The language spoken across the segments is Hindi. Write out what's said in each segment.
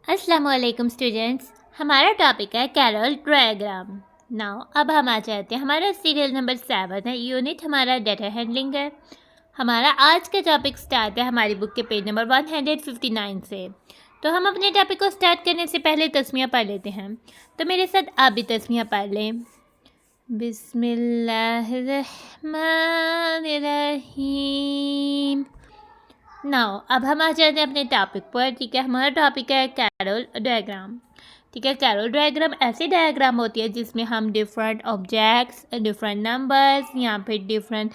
अस्सलाम वालेकुम स्टूडेंट्स। हमारा टॉपिक है कैरल डायग्राम। नाउ अब हम आ जाते हैं, हमारा सीरियल नंबर 7 है, यूनिट हमारा डेटा हैंडलिंग है। हमारा आज का टॉपिक स्टार्ट है हमारी बुक के पेज नंबर 159 से। तो हम अपने टॉपिक को स्टार्ट करने से पहले तस्मिया पढ़ लेते हैं। तो मेरे साथ आप भी तस्मिया पढ़ लें। बिस्मिल्लाहिर्रहमानिर्रहीम। नाउ अब हम आ जाते हैं अपने टॉपिक पर। ठीक है, हमारा टॉपिक है कैरल डायग्राम। ठीक है, कैरल डायग्राम ऐसी डायग्राम होती है जिसमें हम डिफरेंट ऑब्जेक्ट्स, डिफरेंट नंबर्स या फिर डिफरेंट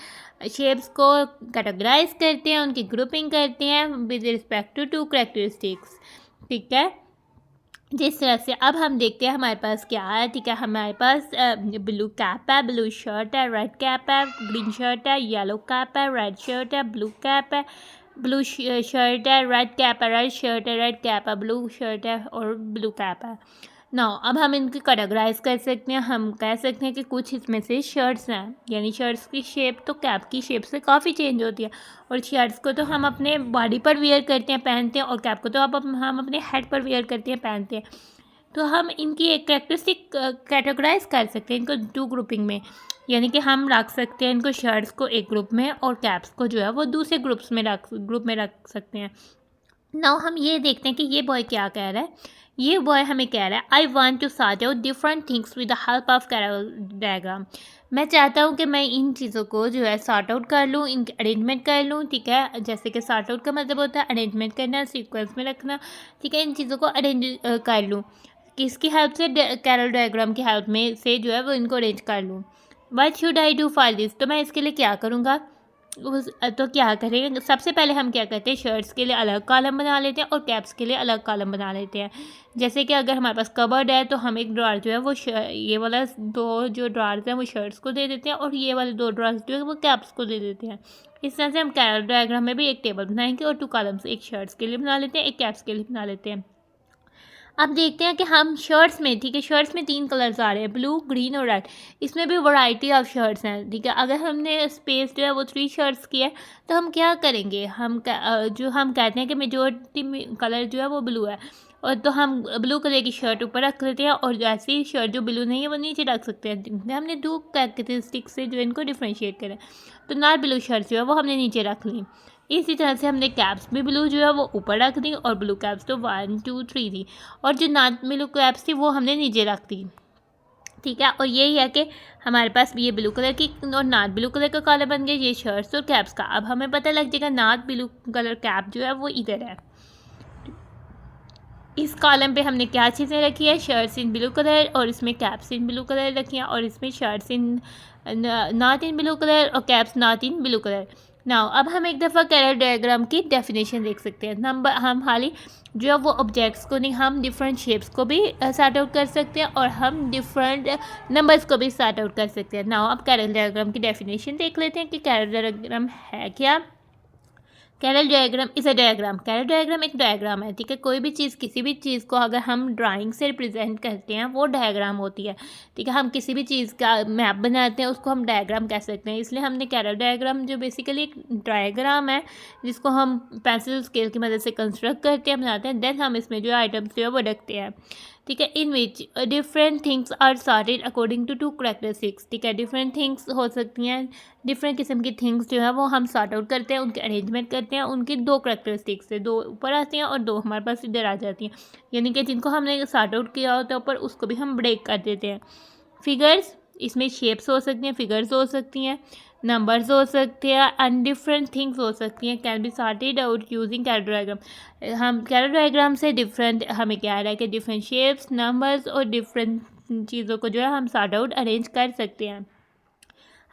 शेप्स को कैटेगराइज करते हैं, उनकी ग्रुपिंग करते हैं with respect to two characteristics. ठीक है, जिस तरह से अब हम देखते हैं हमारे पास क्या है। ठीक है, हमारे पास ब्लू कैप है, ब्लू शर्ट है, रेड कैप है, ग्रीन शर्ट है, येलो कैप है, रेड शर्ट है, ब्लू कैप है, ब्लू शर्ट है, रेड कैप है, रेड शर्ट है, रेड कैप है, ब्लू शर्ट है और ब्लू कैप है। नाउ अब हम इनकी कैटेगराइज कर सकते हैं। हम कह सकते हैं कि कुछ इसमें से शर्ट्स हैं, यानी शर्ट्स की शेप तो कैप की शेप से काफ़ी चेंज होती है, और शर्ट्स को तो हम अपने बॉडी पर वेयर करते हैं, पहनते हैं, और कैप को तो हम अपने हेड पर वेयर करते हैं, पहनते हैं। तो हम इनकी एक करेक्टरिस्टिक कैटेगराइज कर सकते हैं इनको टू ग्रुपिंग में, यानी कि हम रख सकते हैं इनको शर्ट्स को एक ग्रुप में और कैप्स को जो है वो दूसरे ग्रुप में रख सकते हैं। नाउ हम ये देखते हैं कि ये बॉय क्या कह रहा है। ये बॉय हमें कह रहा है I want to sort out different things with the help of Carroll diagram. मैं चाहता हूँ कि मैं इन चीज़ों को जो है सॉर्ट आउट कर लूँ, इनके अरेंजमेंट कर लूँ। ठीक है, जैसे कि सॉर्ट आउट का मतलब होता है अरेंजमेंट करना, सीक्वेंस में रखना। ठीक है, इन चीज़ों को अरेंज कर लूँ किसकी हेल्प से, कैरल डायग्राम की हेल्प में से जो है वो इनको अरेंज कर लूँ। What should I do for this, तो मैं इसके लिए क्या करूँगा। तो क्या करेंगे, सबसे पहले हम क्या करते हैं, शर्ट्स के लिए अलग कॉलम बना लेते हैं और कैप्स के लिए अलग कॉलम बना लेते हैं। जैसे कि अगर हमारे पास कबर्ड है तो हम एक ड्रॉर जो है वो ये वाला दो जो ड्रॉर्स हैं वो शर्ट्स को दे देते हैं, और ये वाले दो ड्रॉर्स जो है वो कैप्स को दे देते हैं। इस तरह से हम कैरल डायग्राम में भी एक टेबल बनाएंगे और 2 कॉलम्स, एक शर्ट्स के लिए बना लेते हैं, एक कैप्स के लिए बना लेते हैं। अब देखते हैं कि हम शर्ट्स में, ठीक है, शर्ट्स में 3 कलर्स आ रहे हैं, ब्लू, ग्रीन और रेड। इसमें भी वैरायटी ऑफ शर्ट्स हैं। ठीक है, अगर हमने स्पेस जो है वो 3 शर्ट्स की है तो हम क्या करेंगे, जो हम कहते हैं कि मेजोरिटी कलर जो है वो ब्लू है, और तो हम ब्लू कलर की शर्ट ऊपर रख लेते हैं, और ऐसी शर्ट जो ब्लू नहीं है वो नीचे रख सकते हैं। हमने 2 कैरेक्टरिस्टिक से जो इनको डिफ्रेंशिएट करें, तो नॉट ब्लू शर्ट जो है वो हमने नीचे रख ली। इसी तरह से हमने कैप्स भी ब्लू जो है वो ऊपर रख दी, और ब्लू कैप्स तो 1 2 3 थी, और जो नॉट ब्लू कैप्स थी वो हमने नीचे रख दी। ठीक है, और यही है कि हमारे पास ये ब्लू कलर की और नॉट ब्लू कलर का कॉलम बन गया, ये शर्ट्स और कैप्स का। अब हमें पता लग जाएगा नॉट ब्लू कलर कैप जो है वो इधर है। इस कॉलम पे हमने क्या चीज़ें रखी है, शर्ट्स इन ब्लू कलर, और इसमें कैप्स इन ब्लू कलर रखी हैं, और इसमें shirts in not in blue colour और caps not in blue colour. Now अब हम एक दफ़ा कैरल डायग्राम की डेफिनेशन देख सकते हैं। नंबर हम हाली जो है वो ऑब्जेक्ट्स को नहीं, हम डिफरेंट शेप्स को भी सॉर्ट आउट कर सकते हैं, और हम डिफरेंट नंबर्स को भी सॉर्ट आउट कर सकते हैं। नाउ अब कैरल डायग्राम की डेफिनेशन देख लेते हैं कि कैरल डायग्राम है क्या। Carroll diagram is a diagram. Carroll diagram एक डायग्राम है। ठीक है, कोई भी चीज़, किसी भी चीज़ को अगर हम ड्राइंग से रिप्रेजेंट करते हैं वो डायग्राम होती है। ठीक है, हम किसी भी चीज़ का मैप बनाते हैं उसको हम डायग्राम कह सकते हैं। इसलिए हमने कैरल डायग्राम जो बेसिकली एक डायग्राम है जिसको हम पेंसिल स्केल की मदद से कंस्ट्रक्ट करते हैं, बनाते हैं, देन हम इसमें जो आइटम्स जो है वो रखते हैं। ठीक है, in which different things are sorted according to 2 characteristics. ठीक है, डिफरेंट थिंग्स हो सकती हैं, डिफरेंट किस्म की थिंग्स जो है वो हम सॉर्ट आउट करते हैं, उनके अरेंजमेंट करते हैं, उनकी 2 करेक्टरिस्टिक्स से, 2 ऊपर आती हैं और 2 हमारे पास इधर आ जाती हैं, यानी कि जिनको हमने सॉर्ट आउट किया होता है ऊपर उसको भी हम ब्रेक कर देते हैं। फिगर्स, इसमें शेप्स हो सकती हैं, फिगर्स हो सकती हैं, नंबर्स हो सकते हैं, एंड डिफरेंट थिंग्स हो सकती हैं, can be sorted out using Carroll diagram. हम कैरल डायग्राम से डिफरेंट हमें क्या आ रहा है कि डिफरेंट शेप्स, नंबर्स और डिफरेंट चीज़ों को जो है हम सॉर्ट आउट अरेंज कर सकते हैं।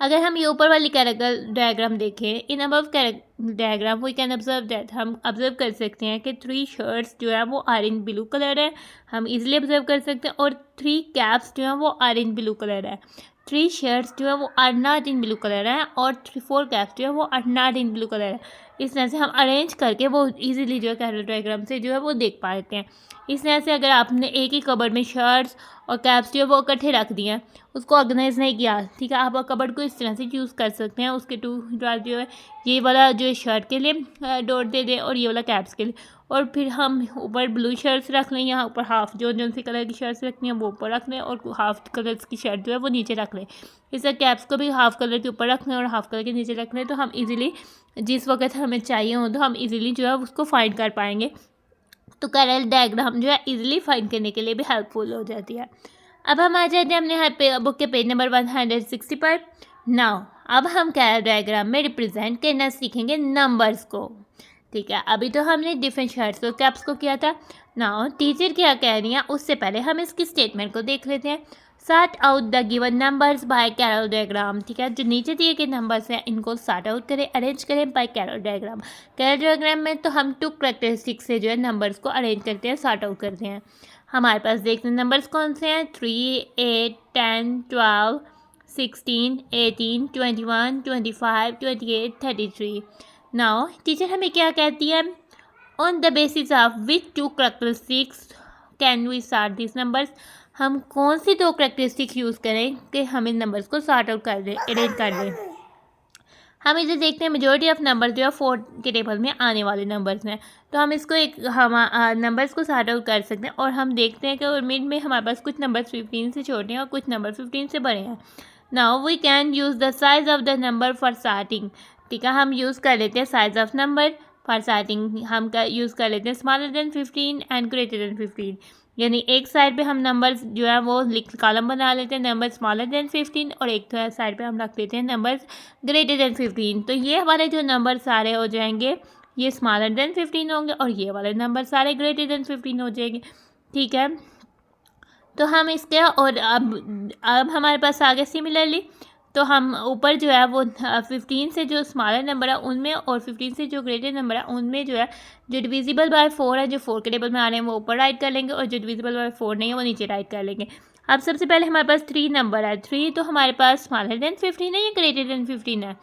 अगर हम ये ऊपर वाली कैरेक्टर डायग्राम देखें, in above diagram we can observe that, हम ऑब्जर्व कर सकते हैं कि 3 शर्ट्स जो है वो आर इन ब्लू कलर है, हम इजीली ऑब्जर्व कर सकते हैं, और 3 कैप्स जो है वो आर इन ब्लू कलर है। 3 शर्ट्स जो है वो are not in blue colour है, और 4 कैप्स जो है वो are not in blue colour है। इस तरह से हम अरेंज करके वो इजीली जो है कैरल डायग्राम से जो है वो देख पाते हैं। इस तरह से अगर आपने एक ही कबर्ड में शर्ट्स और कैप्स जो है वो इकट्ठे रख दिए हैं, उसको ऑर्गेनाइज नहीं किया, ठीक है, आप कबर्ड को इस तरह से यूज़ कर सकते हैं। उसके 2 ड्रॉर जो है, ये वाला जो है शर्ट के लिए डॉट दे दें और ये वाला कैप्स के लिए, और फिर हम ऊपर ब्लू शर्ट्स रख लें, यहाँ ऊपर हाफ जो सी कलर की शर्ट्स रखनी है वो ऊपर रख लें, और हाफ कलर की शर्ट जो है वो नीचे रख लें। इससे कैप्स को भी हाफ कलर के ऊपर रख लें और हाफ कलर के नीचे रख लें, तो हम इजीली जिस वक्त हमें चाहिए हो तो हम इजीली जो है उसको फाइंड कर पाएंगे। तो कैरल डायग्राम जो है इजीली फाइंड करने के लिए भी हेल्पफुल हो जाती है। अब हम आ जाते हैं अपने बुक के पेज नंबर 160 पर। नाउ अब हम कैरल डायग्राम में रिप्रेजेंट करना सीखेंगे नंबर्स को, ठीक है। अभी तो हमने डिफरेंट शर्ट्स और कैप्स को किया था। नाउ टीचर क्या कह रही हैं उससे पहले हम इसकी स्टेटमेंट को देख लेते हैं। Sort out the given numbers by Carroll diagram, ठीक है, जो नीचे दिए गए नंबर्स हैं इनको सॉर्ट आउट करें, अरेंज करें by Carroll diagram. Carroll diagram में तो हम 2 कैरेक्टरिस्टिक्स से जो है नंबर्स को अरेंज करते हैं, सॉर्ट आउट करते हैं। हमारे पास देखते हैं नंबर्स कौन से हैं, 3, 8, 10, 12, 16, 18, 21, 25, 28, 33। नाउ टीचर हमें क्या कहती है, on the basis of which 2 characteristics can we sort this numbers, हम कौन सी 2 कैरेक्टरिस्टिक यूज़ करें कि हम इन नंबर्स को सॉर्ट आउट कर दें, अरेंज कर दें। हम इसे देखते हैं मेजॉरिटी ऑफ नंबर जो है 4 के टेबल में आने वाले नंबर्स हैं, तो हम इसको हम नंबर्स को सॉर्ट आउट कर सकते हैं। और हम देखते हैं कि मिड में हमारे पास कुछ नंबर 15 से छोटे हैं और कुछ नंबर 15 से बड़े हैं। Now we can use the size of the number for sorting, ठीक है, हम यूज़ कर लेते हैं size of number for sorting, हम यूज़ कर लेते हैं smaller than 15 and greater than 15, यानी एक साइड पे हम नंबर्स जो है वो कॉलम बना लेते हैं नंबर स्मॉलर देन 15, और एक साइड पे हम रख देते हैं नंबर्स ग्रेटर देन 15। तो ये वाले जो नंबर सारे हो जाएंगे ये स्मॉलर देन 15 होंगे और ये वाले नंबर सारे ग्रेटर देन 15 हो जाएंगे, ठीक है। तो हम इसके और अब हमारे पास आ गया सिमिलरली, तो हम ऊपर जो है वो 15 से जो स्मॉलर नंबर है उनमें और 15 से जो ग्रेटर नंबर है उनमें जो है जो डिविजिबल बाय 4 है, जो 4 के टेबल में आ रहे हैं वो ऊपर राइट कर लेंगे, और जो डिविजिबल बाय 4 नहीं है वो नीचे राइट कर लेंगे। अब सबसे पहले हमारे पास 3 नंबर है, 3 तो हमारे पास स्मॉलर देन 15 है या ग्रेटर देन 15 है,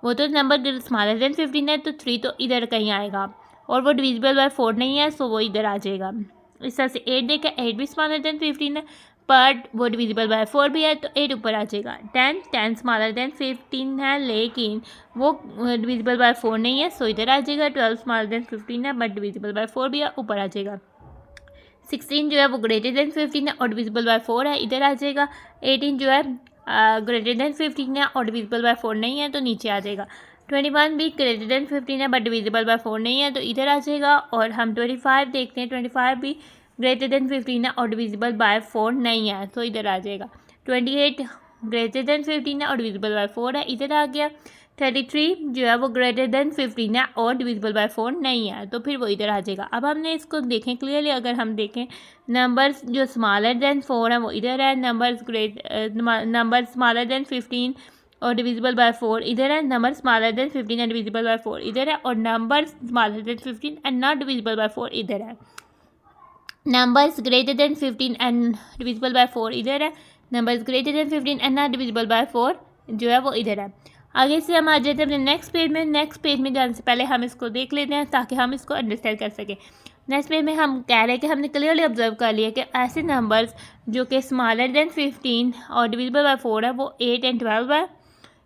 वो तो नंबर स्मॉलर देन 15 है, तो 3 तो इधर कहीं आएगा, और वो डिविजिबल बाय 4 नहीं है सो वो इधर आ जाएगा। इस तरह से 8 देखा, 8 भी स्मॉलर देन 15 है बट वो डिविजिबल बाय 4 भी है तो 8 ऊपर आ जाएगा। 10 स्मॉलर देन 15 है लेकिन वो डिविजिबल बाय 4 नहीं है सो इधर आ जाएगा। 12 स्मॉलर देन 15 है बट डिविजिबल बाय 4 भी है, ऊपर आ जाएगा। 16 जो है वो ग्रेटर देन 15 है और डिविजिबल बाय 4 है, इधर आ जाएगा। 18 जो है ग्रेटर देन 15 है और डिविजिबल बाय 4 नहीं है तो नीचे आ जाएगा। 21 भी ग्रेटर देन 15 है बट डिविजिबल बाय 4 नहीं है तो इधर आ जाएगा। और हम 25 देखते हैं, 25 भी ग्रेटर देन 15 है और डिविजिबल बाय 4 नहीं है तो इधर आ जाएगा। 28 ग्रेटर देन 15 है और डिविजिबल बाय 4 है, इधर आ गया। 33 जो है वो ग्रेटर देन 15 है और डिविजिबल बाय 4 नहीं है तो फिर वो इधर आ जाएगा। अब हमने इसको देखें क्लियरली, अगर हम देखें नंबर्स जो स्मॉलर देन 4 है वो इधर है, नंबर स्मॉलर देन 15 और डिविजिबल बाय 4 इधर है, number smaller than 15 and divisible by 4 इधर है, और number smaller than 15 and not divisible by 4 इधर है। Numbers greater than 15 and divisible by 4 इधर है, numbers greater than 15 and not divisible by 4 जो है वो इधर है। आगे से हम आ जाते हैं अपने नेक्स्ट पेज में। नेक्स्ट पेज में जाने से पहले हम इसको देख लेते हैं ताकि हम इसको अंडरस्टैंड कर सकें। नेक्स्ट पेज में हम कह रहे हैं कि हमने क्लियरली ऑब्जर्व कर लिया कि ऐसे नंबर्स जो कि स्मॉलर देन 15 और डिविजिबल बाय 4 है वो 8 एंड 12 है,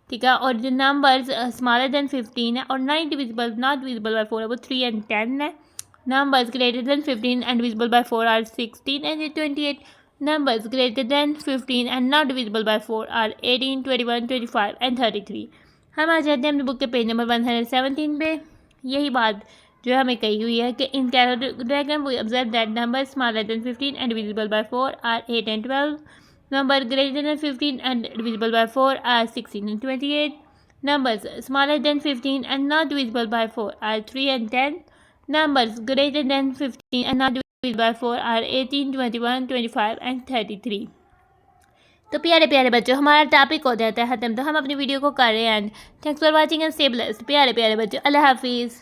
ठीक है, और जो नंबर्स स्मॉलर देन 15 है और नॉट डिविजिबल बाय 4 है वो 3 एंड 10 है। Numbers greater than 15 and divisible by 4 are 16 and 28. Numbers greater than 15 and not divisible by 4 are 18, 21, 25 and 33. हम आ जाते हैं अपनी बुक के पेज नंबर 117 पे। यही बात जो हमें कही हुई है कि in Carroll diagram we observe that numbers smaller than 15 and divisible by 4 are 8 and 12. Numbers greater than 15 and divisible by 4 are 16 and 28. Numbers smaller than 15 and not divisible by 4 are 3 and 10. Numbers greater than 15 and not divisible by 4 are 18, 21, 25 and 33. तो प्यारे प्यारे बच्चों हमारा टॉपिक हो जाता है ख़त्म। तो हम अपनी वीडियो को कर रहे हैं and thanks for watching and stay blessed. प्यारे प्यारे बच्चों, अल्लाह हाफिज़।